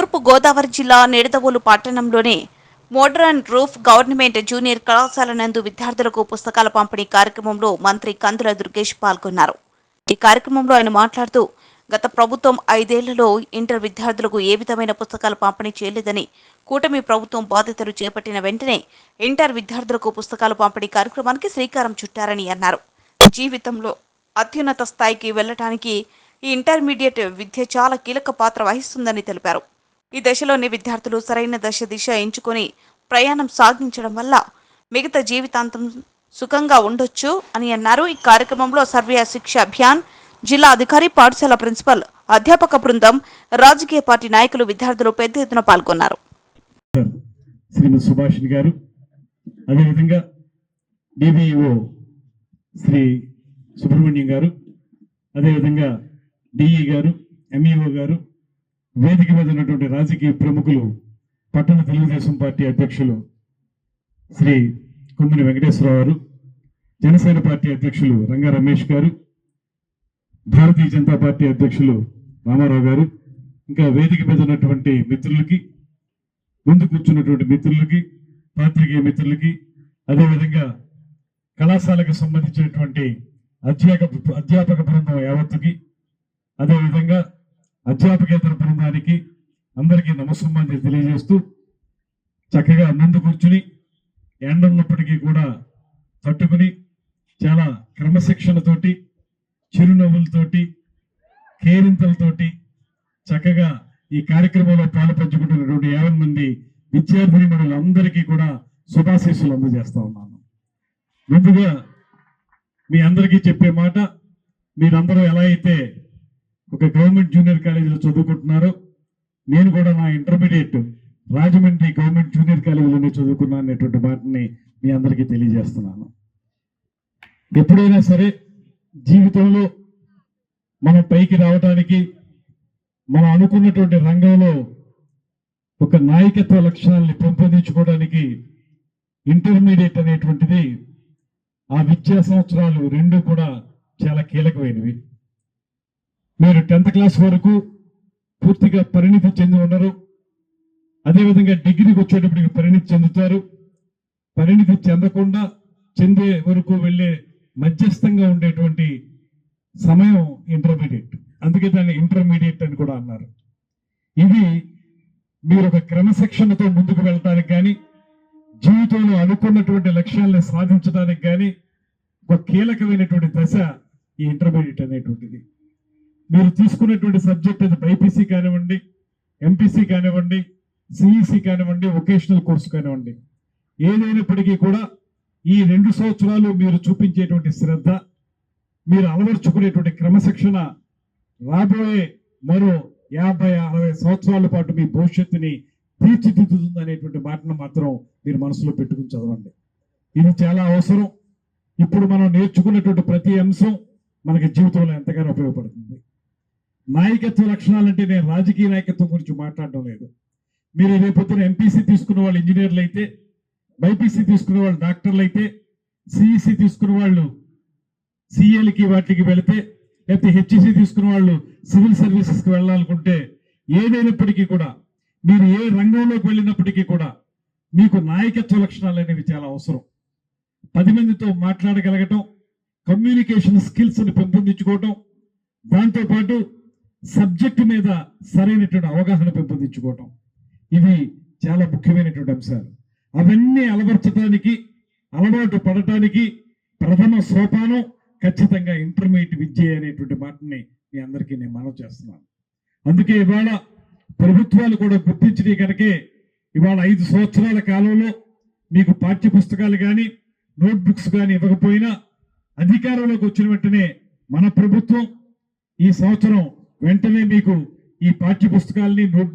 తూర్పు గోదావరి జిల్లా నిడదవోలు పట్టణంలోని మోడ్రన్ రూఫ్ గవర్నమెంట్ జూనియర్ కళాశాల నందు విద్యార్థులకు పుస్తకాల పంపిణీ కార్యక్రమంలో మంత్రి కందుల దుర్గేష్ పాల్గొన్నారు. ఈ కార్యక్రమంలో ఆయన మాట్లాడుతూ గత ప్రభుత్వం 5 ఏళ్లలో ఇంటర్ విద్యార్థులకు ఏ విధమైన పుస్తకాలు పంపిణీ చేయలేదని, కూటమి ప్రభుత్వం బాధ్యతలు చేపట్టిన వెంటనే ఇంటర్ విద్యార్థులకు పుస్తకాలు పంపిణీ కార్యక్రమానికి శ్రీకారం చుట్టారని అన్నారు. జీవితంలో అత్యున్నత స్థాయికి వెళ్లడానికి ఈ ఇంటర్మీడియట్ విద్య చాలా కీలక పాత్ర వహిస్తుందని తెలిపారు. ఈ దశలోని విద్యార్థులు సరైన దిశ ఎంచుకొని ప్రయాణం సాగించడం వల్ల మిగతా జీవితాంతం సుఖంగా ఉండొచ్చు అని అన్నారు. ఈ కార్యక్రమంలో సర్వ శిక్ష అభియాన్ జిల్లా అధికారి, పాఠశాల ప్రిన్సిపల్, అధ్యాపక బృందం, రాజకీయ పార్టీ నాయకులు, విద్యార్థులు పెద్ద ఎత్తున పాల్గొన్నారు. శ్రీమతి సుభాషిణి గారు, అదేవిధంగా డివిఓ శ్రీ సుబ్రహ్మణ్యం గారు, అదేవిధంగా డిఈ గారు, ఎంఈఓ గారు, వేదిక మీద ఉన్నటువంటి రాజకీయ ప్రముఖులు, పట్టణ తెలుగుదేశం పార్టీ అధ్యక్షులు శ్రీ కొమ్మిని వెంకటేశ్వరరావు గారు, జనసేన పార్టీ అధ్యక్షులు రంగా రమేష్ గారు, భారతీయ జనతా పార్టీ అధ్యక్షులు రామారావు గారు, ఇంకా వేదిక మీద ఉన్నటువంటి మిత్రులకి, ముందు కూర్చున్నటువంటి మిత్రులకి, పాత్రికేయ అదేవిధంగా కళాశాలకు సంబంధించినటువంటి అధ్యాపక బృందం యావత్తుకి, అదేవిధంగా అధ్యాపకేతర బృందానికి అందరికీ నమస్సుమాంజలి తెలియజేస్తూ, చక్కగా ముందు కూర్చుని ఎండ ఉన్నప్పటికీ కూడా తట్టుకుని చాలా క్రమశిక్షణతోటి, చిరునవ్వులతోటి, కేరింతలతోటి చక్కగా ఈ కార్యక్రమంలో పాలు పంచుకుంటున్నటువంటి 50 మంది విద్యార్థిని మనులందరికీ కూడా శుభాశీస్సులు అందజేస్తా ఉన్నాను. ముందుగా మీ అందరికీ చెప్పే మాట, మీరందరూ ఎలా అయితే ఒక గవర్నమెంట్ జూనియర్ కాలేజీలో చదువుకుంటున్నారో, నేను కూడా నా ఇంటర్మీడియట్ రాజమండ్రి గవర్నమెంట్ జూనియర్ కాలేజీలోనే చదువుకున్నాను అనేటువంటి మాటని మీ అందరికీ తెలియజేస్తున్నాను. ఎప్పుడైనా సరే జీవితంలో మనం పైకి రావడానికి, మనం అనుకున్నటువంటి రంగంలో ఒక నాయకత్వ లక్షణాలని పెంపొందించుకోవడానికి ఇంటర్మీడియట్ అనేటువంటిది, ఆ విద్యా సంవత్సరాలు 2 కూడా చాలా కీలకమైనవి. మీరు 10th క్లాస్ వరకు పూర్తిగా పరిణితి చెంది ఉన్నారు. అదేవిధంగా డిగ్రీకి వచ్చేటప్పటికి పరిణితి చెందుతారు. పరిణితి చెందకుండా చెందే వరకు వెళ్ళే మధ్యస్థంగా ఉండేటువంటి సమయం ఇంటర్మీడియట్. అందుకే దాన్ని ఇంటర్మీడియట్ అని కూడా అన్నారు. ఇది మీరు ఒక క్రమశిక్షణతో ముందుకు వెళ్ళటానికి కానీ, జీవితంలో అనుకున్నటువంటి లక్ష్యాలను సాధించడానికి కానీ ఒక కీలకమైనటువంటి దశ ఈ ఇంటర్మీడియట్ అనేటువంటిది. మీరు తీసుకున్నటువంటి సబ్జెక్ట్ అది బైపీసీ కానివ్వండి, ఎంపీసీ కానివ్వండి, సిఈసి కానివ్వండి, వొకేషనల్ కోర్సు కానివ్వండి, ఏదైనప్పటికీ కూడా ఈ 2 సంవత్సరాలు మీరు చూపించేటువంటి శ్రద్ధ, మీరు అలవర్చుకునేటువంటి క్రమశిక్షణ రాబోయే మరో 50-60 సంవత్సరాల పాటు మీ భవిష్యత్తుని తీర్చిదిద్దుతుంది అనేటువంటి మాటను మాత్రం మీరు మనసులో పెట్టుకుని చదవండి. ఇది చాలా అవసరం. ఇప్పుడు మనం నేర్చుకున్నటువంటి ప్రతి అంశం మనకి జీవితంలో ఎంతగానో ఉపయోగపడుతుంది. నాయకత్వ లక్షణాలంటే నేను రాజకీయ నాయకత్వం గురించి మాట్లాడడం లేదు. మీరు రేపొద్దున ఎంపీసీ తీసుకున్న వాళ్ళు ఇంజనీర్లు అయితే, బైపీసీ తీసుకున్న వాళ్ళు డాక్టర్లు అయితే, సిఈసి తీసుకున్న వాళ్ళు సిఏలకి వాటికి వెళితే, లేకపోతే హెచ్ఈసి తీసుకున్న వాళ్ళు సివిల్ సర్వీసెస్కి వెళ్ళాలనుకుంటే, ఏదైనప్పటికీ కూడా మీరు ఏ రంగంలోకి వెళ్ళినప్పటికీ కూడా మీకు నాయకత్వ లక్షణాలు అనేవి చాలా అవసరం. 10 మందితో మాట్లాడగలగటం, కమ్యూనికేషన్ స్కిల్స్ని పెంపొందించుకోవటం, దాంతోపాటు సబ్జెక్టు మీద సరైనటువంటి అవగాహన పెంపొందించుకోవటం, ఇవి చాలా ముఖ్యమైనటువంటి అంశాలు. అవన్నీ అలవర్చడానికి, అలవాటు పడటానికి ప్రథమ సోపానం ఖచ్చితంగా ఇంటర్మీడియట్ విద్య అనేటువంటి మాటని మీ అందరికీ నేను మనవి చేస్తున్నాను. అందుకే ఇవాళ ప్రభుత్వాలు కూడా గుర్తించినవి కనుకే ఇవాళ 5 సంవత్సరాల కాలంలో మీకు పాఠ్య పుస్తకాలు కానీ, నోట్బుక్స్ కానీ ఇవ్వకపోయినా, అధికారంలోకి వచ్చిన వెంటనే మన ప్రభుత్వం ఈ సంవత్సరం వెంటనే మీకు ఈ పాఠ్య పుస్తకాలని, నోట్